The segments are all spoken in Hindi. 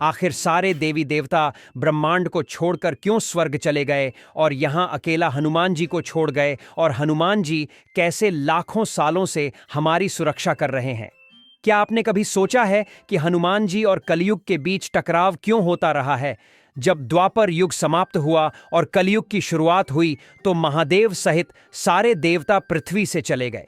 आखिर सारे देवी देवता ब्रह्मांड को छोड़कर क्यों स्वर्ग चले गए और यहाँ अकेला हनुमान जी को छोड़ गए, और हनुमान जी कैसे लाखों सालों से हमारी सुरक्षा कर रहे हैं? क्या आपने कभी सोचा है कि हनुमान जी और कलयुग के बीच टकराव क्यों होता रहा है? जब द्वापर युग समाप्त हुआ और कलयुग की शुरुआत हुई तो महादेव सहित सारे देवता पृथ्वी से चले गए,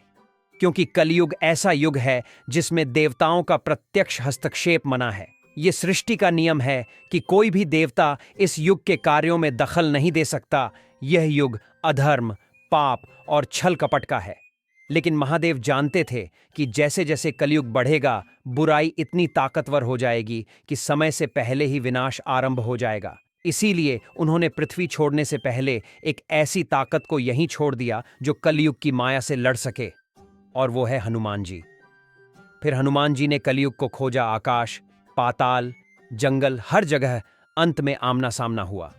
क्योंकि कलयुग ऐसा युग है जिसमें देवताओं का प्रत्यक्ष हस्तक्षेप मना है। ये सृष्टि का नियम है कि कोई भी देवता इस युग के कार्यों में दखल नहीं दे सकता। यह युग अधर्म, पाप और छल कपट का है। लेकिन महादेव जानते थे कि जैसे जैसे कलयुग बढ़ेगा, बुराई इतनी ताकतवर हो जाएगी कि समय से पहले ही विनाश आरंभ हो जाएगा। इसीलिए उन्होंने पृथ्वी छोड़ने से पहले एक ऐसी ताकत को यहीं छोड़ दिया जो कलयुग की माया से लड़ सके, और वो है हनुमान जी। फिर हनुमान जी ने कलयुग को खोजा। आकाश, पाताल, जंगल, हर जगह अंत में आमना सामना हुआ।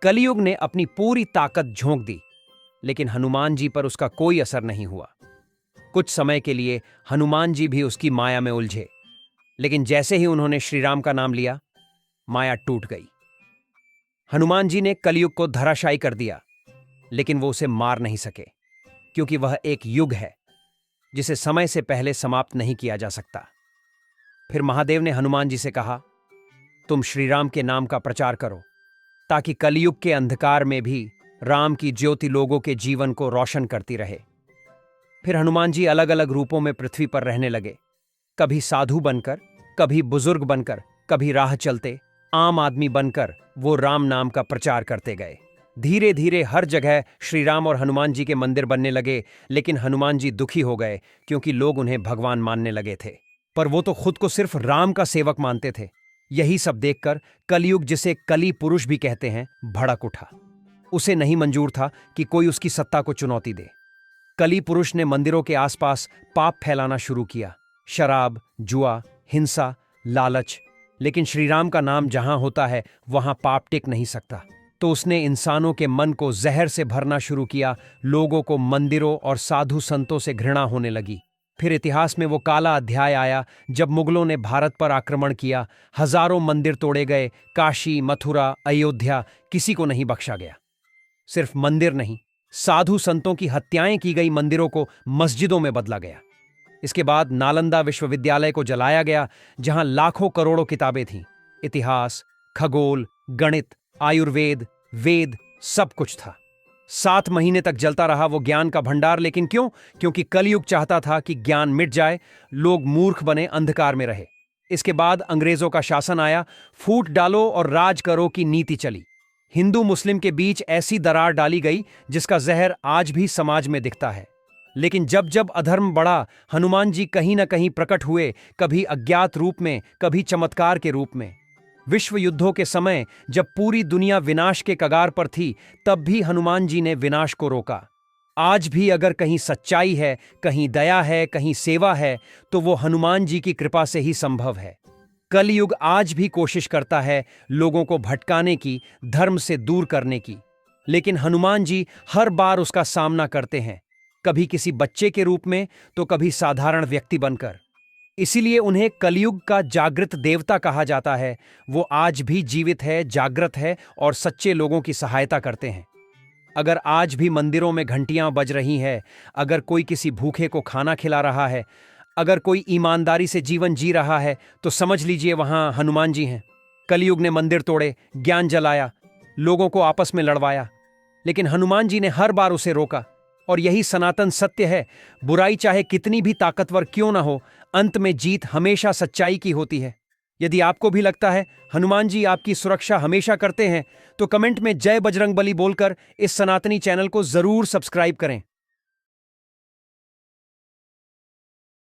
कलयुग ने अपनी पूरी ताकत झोंक दी, लेकिन हनुमान जी पर उसका कोई असर नहीं हुआ। कुछ समय के लिए हनुमान जी भी उसकी माया में उलझे, लेकिन जैसे ही उन्होंने श्री राम का नाम लिया, माया टूट गई। हनुमान जी ने कलयुग को धराशायी कर दिया, लेकिन वो उसे मार नहीं सके, क्योंकि वह एक युग है जिसे समय से पहले समाप्त नहीं किया जा सकता। फिर महादेव ने हनुमान जी से कहा, तुम श्री राम के नाम का प्रचार करो, ताकि कलयुग के अंधकार में भी राम की ज्योति लोगों के जीवन को रोशन करती रहे। फिर हनुमान जी अलग अलग रूपों में पृथ्वी पर रहने लगे, कभी साधु बनकर, कभी बुजुर्ग बनकर, कभी राह चलते आम आदमी बनकर वो राम नाम का प्रचार करते गए। धीरे धीरे हर जगह श्री राम और हनुमान जी के मंदिर बनने लगे, लेकिन हनुमान जी दुखी हो गए क्योंकि लोग उन्हें भगवान मानने लगे थे, पर वो तो खुद को सिर्फ राम का सेवक मानते थे। यही सब देखकर कलयुग, जिसे कली पुरुष भी कहते हैं, भड़क उठा। उसे नहीं मंजूर था कि कोई उसकी सत्ता को चुनौती दे। कली पुरुष ने मंदिरों के आसपास पाप फैलाना शुरू किया, शराब, जुआ, हिंसा, लालच। लेकिन श्रीराम का नाम जहां होता है वहां पाप टिक नहीं सकता, तो उसने इंसानों के मन को जहर से भरना शुरू किया। लोगों को मंदिरों और साधु संतों से घृणा होने लगी। फिर इतिहास में वो काला अध्याय आया जब मुगलों ने भारत पर आक्रमण किया। हजारों मंदिर तोड़े गए। काशी, मथुरा, अयोध्या, किसी को नहीं बख्शा गया। सिर्फ मंदिर नहीं, साधु संतों की हत्याएं की गई मंदिरों को मस्जिदों में बदला गया। इसके बाद नालंदा विश्वविद्यालय को जलाया गया, जहां लाखों करोड़ों किताबें थीं। इतिहास, खगोल, गणित, आयुर्वेद, वेद, सब कुछ था। 7 महीने तक जलता रहा वो ज्ञान का भंडार। लेकिन क्यों? क्योंकि कलयुग चाहता था कि ज्ञान मिट जाए, लोग मूर्ख बने, अंधकार में रहे। इसके बाद अंग्रेजों का शासन आया। फूट डालो और राज करो की नीति चली। हिंदू मुस्लिम के बीच ऐसी दरार डाली गई जिसका जहर आज भी समाज में दिखता है। लेकिन जब जब अधर्म बढ़ा, हनुमान जी कहीं न कहीं प्रकट हुए, कभी अज्ञात रूप में, कभी चमत्कार के रूप में। विश्व युद्धों के समय जब पूरी दुनिया विनाश के कगार पर थी, तब भी हनुमान जी ने विनाश को रोका। आज भी अगर कहीं सच्चाई है, कहीं दया है, कहीं सेवा है, तो वो हनुमान जी की कृपा से ही संभव है। कलयुग आज भी कोशिश करता है लोगों को भटकाने की, धर्म से दूर करने की, लेकिन हनुमान जी हर बार उसका सामना करते हैं, कभी किसी बच्चे के रूप में, तो कभी साधारण व्यक्ति बनकर। इसीलिए उन्हें कलयुग का जागृत देवता कहा जाता है। वो आज भी जीवित है, जागृत है और सच्चे लोगों की सहायता करते हैं। अगर आज भी मंदिरों में घंटियां बज रही हैं, अगर कोई किसी भूखे को खाना खिला रहा है, अगर कोई ईमानदारी से जीवन जी रहा है, तो समझ लीजिए वहां हनुमान जी हैं। कलयुग ने मंदिर तोड़े, ज्ञान जलाया, लोगों को आपस में लड़वाया, लेकिन हनुमान जी ने हर बार उसे रोका। और यही सनातन सत्य है। बुराई चाहे कितनी भी ताकतवर क्यों ना हो, अंत में जीत हमेशा सच्चाई की होती है। यदि आपको भी लगता है हनुमान जी आपकी सुरक्षा हमेशा करते हैं, तो कमेंट में जय बजरंगबली बोलकर इस सनातनी चैनल को जरूर सब्सक्राइब करें।